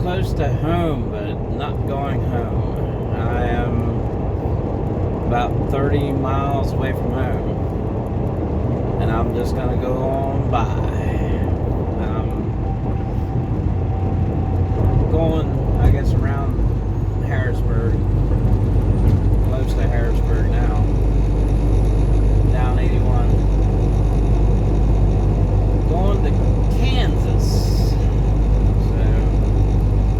close to home, but not going home. I am about 30 miles away from home, and I'm just gonna go on by. Going, I guess, around Harrisburg, close to Harrisburg now, down 81, going to Kansas. So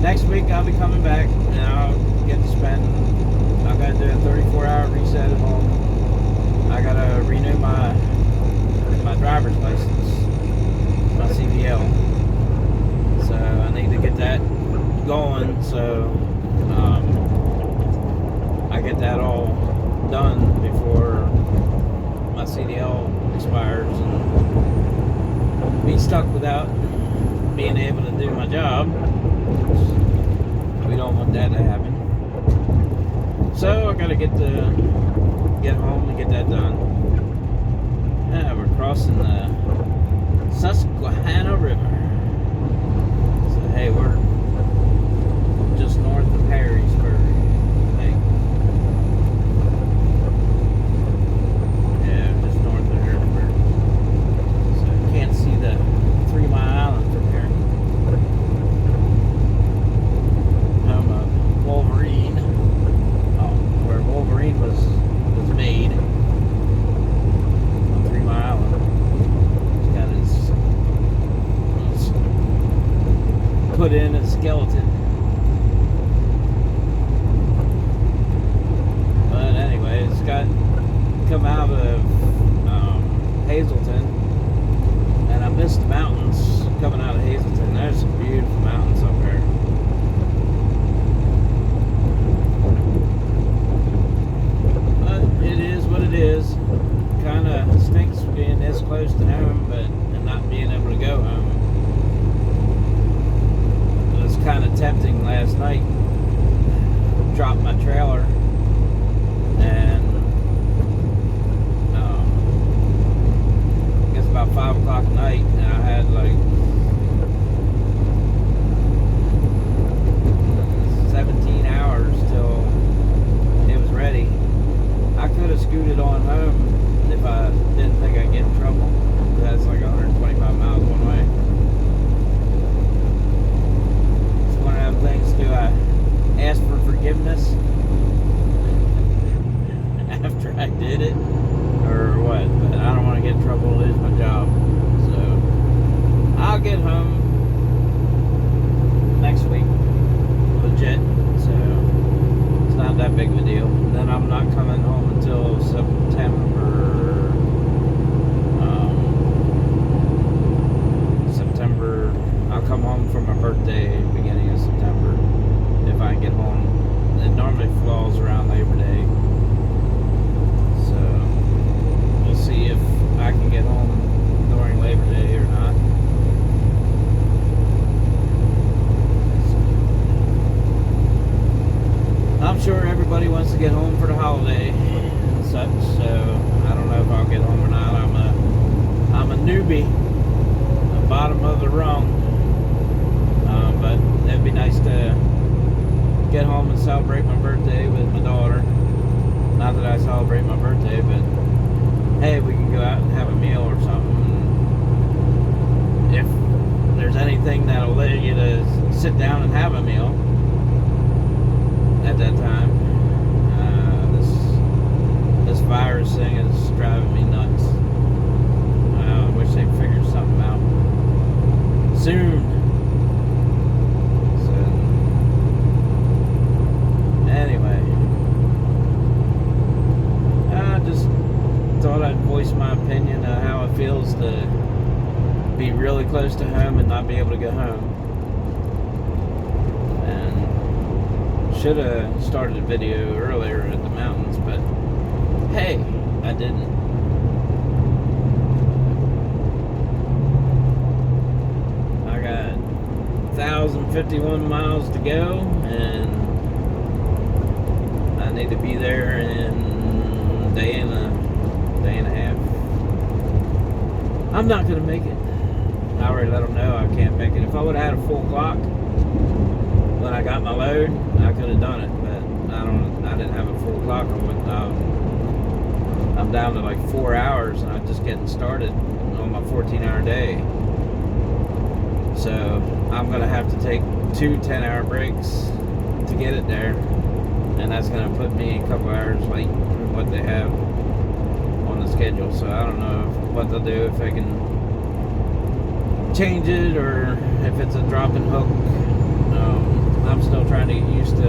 next week I'll be coming back, and I'll get to spend, I gotta do a 34-hour reset at home. I gotta renew my driver's license, my CDL, so I need to get that going, so I get that all done before my CDL expires and be stuck without being able to do my job. We don't want that to happen. So I gotta get home and get that done. Yeah, we're crossing the Susquehanna River. So hey, we're just north of Harrisburg, I think. Yeah, just north of Harrisburg. So you can't see the 3 Mile Island from here. Home of Wolverine. Oh, where Wolverine was made on 3 Mile Island. He's got his put in a skeleton. Come out of Hazleton, and I missed the mountains coming out of Hazleton. There's some beautiful mountains up there. But it is what it is. Kind of stinks being this close to home, and not being able to go home. It was kind of tempting last night. Dropped my trailer, and about 5 o'clock at night, and I had like 17 hours till it was ready. I could have scooted on home if I didn't think I'd get in trouble. That's like 125 miles one way. It's one of them things. Do I ask for forgiveness after I did it, or what? But I don't want to get in trouble and lose my job. So I'll get home next week, legit. So it's not that big of a deal. And then I'm not coming home until September. I'll come home for my birthday, beginning of September, if I get home. It normally falls around Labor Day. See if I can get home during Labor Day or not. I'm sure everybody wants to get home for the holiday and such, so I don't know if I'll get home or not. I'm a newbie, the bottom of the rung, but it'd be nice to get home and celebrate my birthday with my daughter. Not that I celebrate my birthday, but hey, we can go out and have a meal or something. If there's anything that'll let you to sit down and have a meal at that time. This virus thing is driving me nuts. I wish they'd figure something out soon. So, anyway, I just thought I'd voice my opinion on how it feels to be really close to home and not be able to go home. And should have started a video earlier at the mountains, but hey, I didn't. I got 1,051 miles to go, and I need to be there in a day and a half. I'm not going to make it. I already let them know I can't make it. If I would have had a full clock, when I got my load, I could have done it, but I didn't have a full clock. I'm down to like 4 hours, and I'm just getting started on my 14-hour day. So I'm gonna have to take 2 10-hour breaks to get it there, and that's gonna put me a couple hours late from what they have on the schedule. So I don't know what they'll do, if they can change it or if it's a drop and hook. I'm still trying to get used to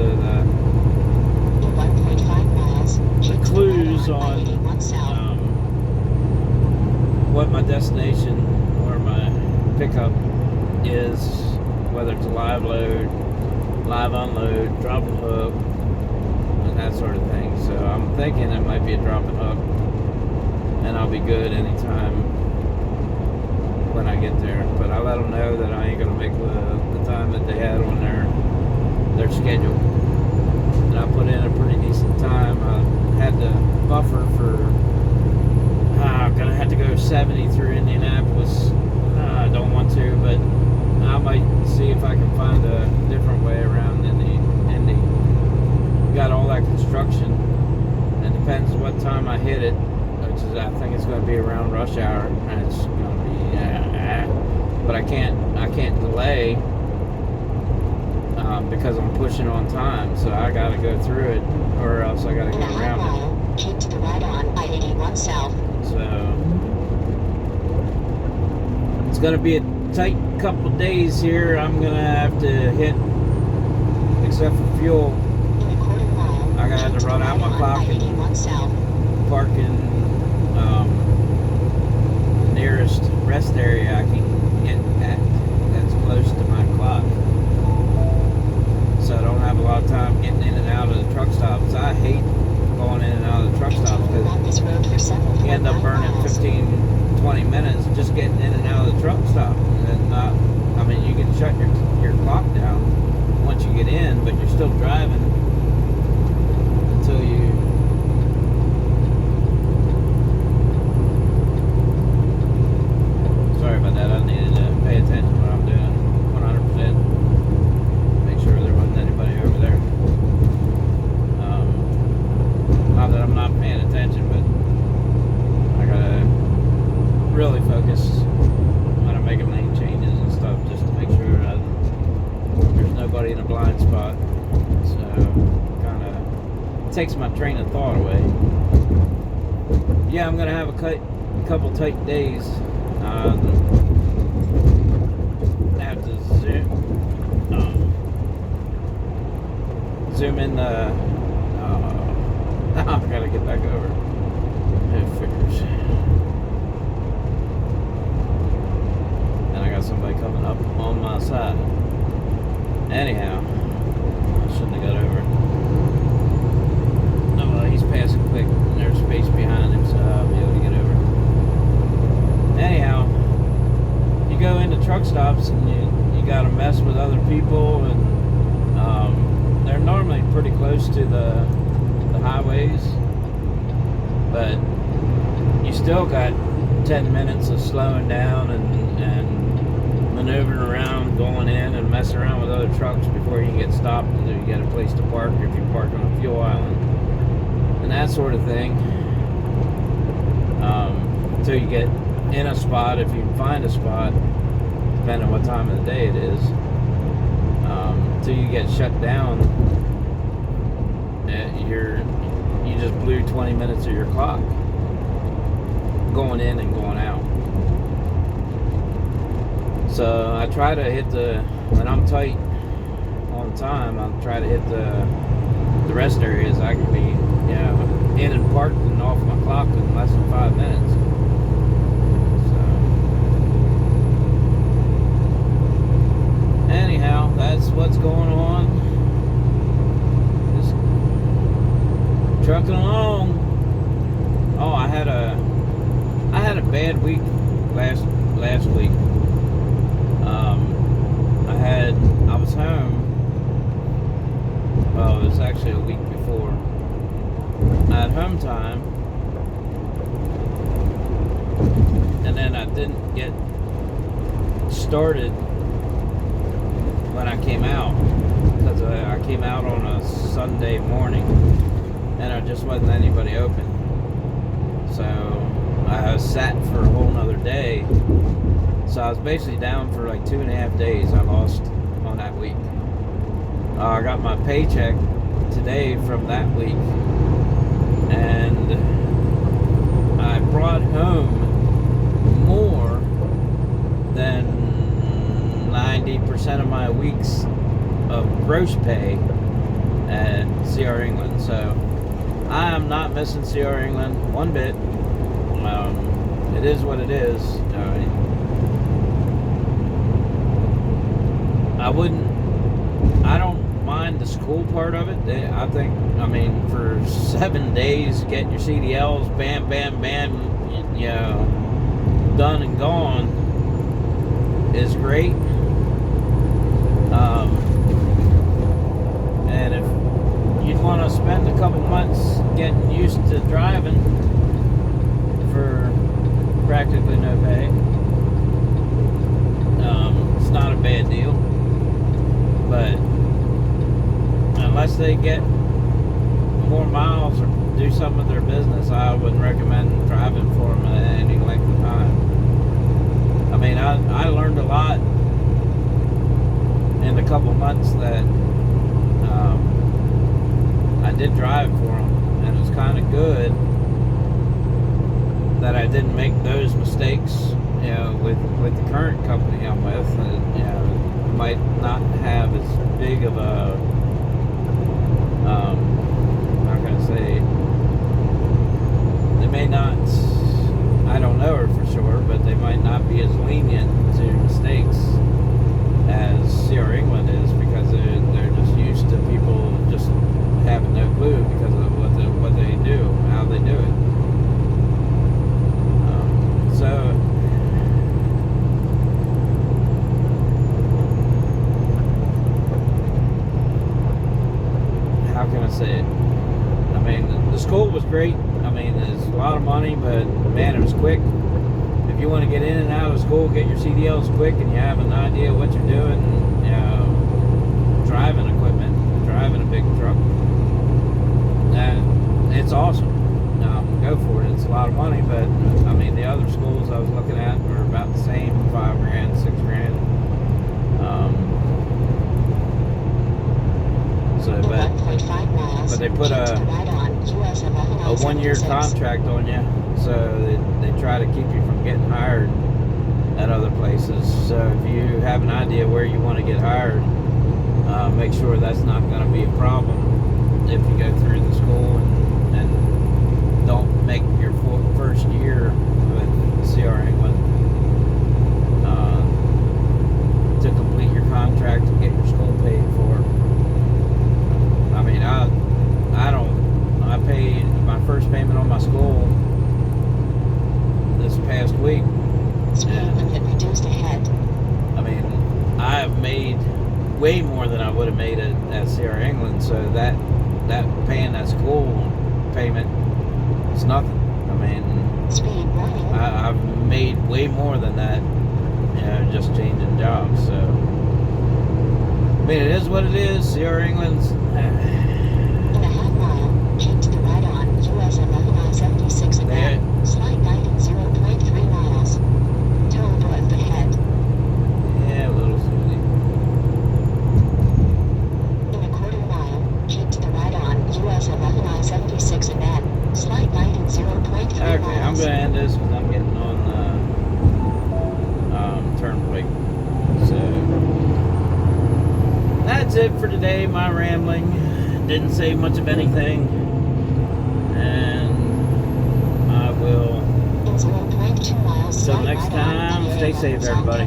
the clues on what my destination or my pickup is, whether it's a live load, live unload, drop and hook, and that sort of thing. So I'm thinking it might be a drop and hook, and I'll be good anytime when I get there. But I let them know that I ain't gonna make the time that they had on their schedule, and I put in a pretty decent time. I had to buffer for I'm gonna have to go 70 through Indianapolis. I don't want to, but I might see if I can find a different way around Indy. Got all that construction. It depends what time I hit it, which is, I think it's going to be around rush hour, and it's going to be but I can't delay because I'm pushing on time, so I got to go through it, or else I got to go around it. Keep to the right on I-81 South. So it's going to be a tight couple days here. I'm going to have to hit, except for fuel, I got to have to run out my clock and park in the nearest rest area I can get at that's close to my clock, so I don't have a lot of time getting in and out of the truck stops. I hate going in and out of the truck stops because you end up burning 15-20 minutes just getting in and out of the truck stop. And I mean, you can shut your clock down once you get in, but you're still driving until you sorry about that. I needed to pay attention to what I'm doing 100%. Make sure there wasn't anybody over there. Not that I'm not paying attention, but I gotta really focus when I'm making lane changes and stuff, just to make sure there's nobody in a blind spot. So kind of takes my train of thought away. Yeah, I'm gonna have a couple tight days. I have to zoom in the. I gotta get back over. It figures. And I got somebody coming up on my side. Anyhow, I shouldn't have got over. No, he's passing quick. And there's space behind him, so I'll be able to get over. Anyhow, you go into truck stops and you got to mess with other people, and they're normally pretty close to the highways, but you still got 10 minutes of slowing down and maneuvering around, going in and messing around with other trucks before you can get stopped until you get a place to park, if you park on a fuel island and that sort of thing, until you get in a spot, if you can find a spot, depending on what time of the day it is, until you get shut down. You just blew 20 minutes of your clock going in and going out. So I try to hit when I'm tight on time, I'll try to hit the rest areas. I can be in and parked and off my clock in less than 5 minutes. So anyhow, that's what's going on. Trucking along. Oh, I had a bad week last week. I was home. Well, it was actually a week before. I had home time, and then I didn't get started when I came out because I came out on a Sunday morning and there just wasn't anybody open. So I sat for a whole nother day. So I was basically down for like 2.5 days. I lost on that week. I got my paycheck today from that week, and I brought home more than 90% of my weeks of gross pay at CR England. So I am not missing CR England one bit. It is what it is. I don't mind the school part of it. I think, for 7 days, getting your CDLs, bam, bam, bam, done and gone is great. And if you'd want to spend a couple months getting used to driving for practically no pay, it's not a bad deal. But unless they get more miles or do some of their business, I wouldn't recommend driving for them at any length of time. I learned a lot in the couple months that I did drive for them, and it was kind of good that I didn't make those mistakes, with the current company I'm with. Might not have as big of a, how can I say, they may not, I don't know her for sure, but they might not be as lenient to mistakes as CR England is, because they're just used to people just having no clue because of what they do, how they do it. So how can I say it? The school was great. There's a lot of money, but man, it was quick. If you want to get in and out of school, get your CDLs quick, and you have an idea what you're doing, driving equipment, driving a big truck, it's awesome. Go for it. It's a lot of money, but the other schools I was looking at were about the same, $5,000, $6,000. But they put a 1-year contract on you, so they try to keep you from getting hired at other places. So if you have an idea where you want to get hired, make sure that's not going to be a problem if you go through the school and don't make your first year with CR England to complete your contract and get your school paid for. I paid my first payment on my school this past week. Speed limit reduced ahead. I have made way more than I would have made at CR England, so that paying that school payment is nothing. Speed warning. I've made way more than that, just changing jobs. So it is what it is. CR England's. In a half mile, keep to the right on US 11 I-76 and then slight guidance 0.3 miles. Toll north ahead. Yeah, a little silly. In a quarter mile, keep to the right on US 11 I-76 and then slight guidance 0.3 miles. Okay, I'm going to end this because I'm getting on turnpike. So that's it for today, my rambling. Didn't say much of anything, and I will. In 0.2 miles, Until next time, stay safe, everybody.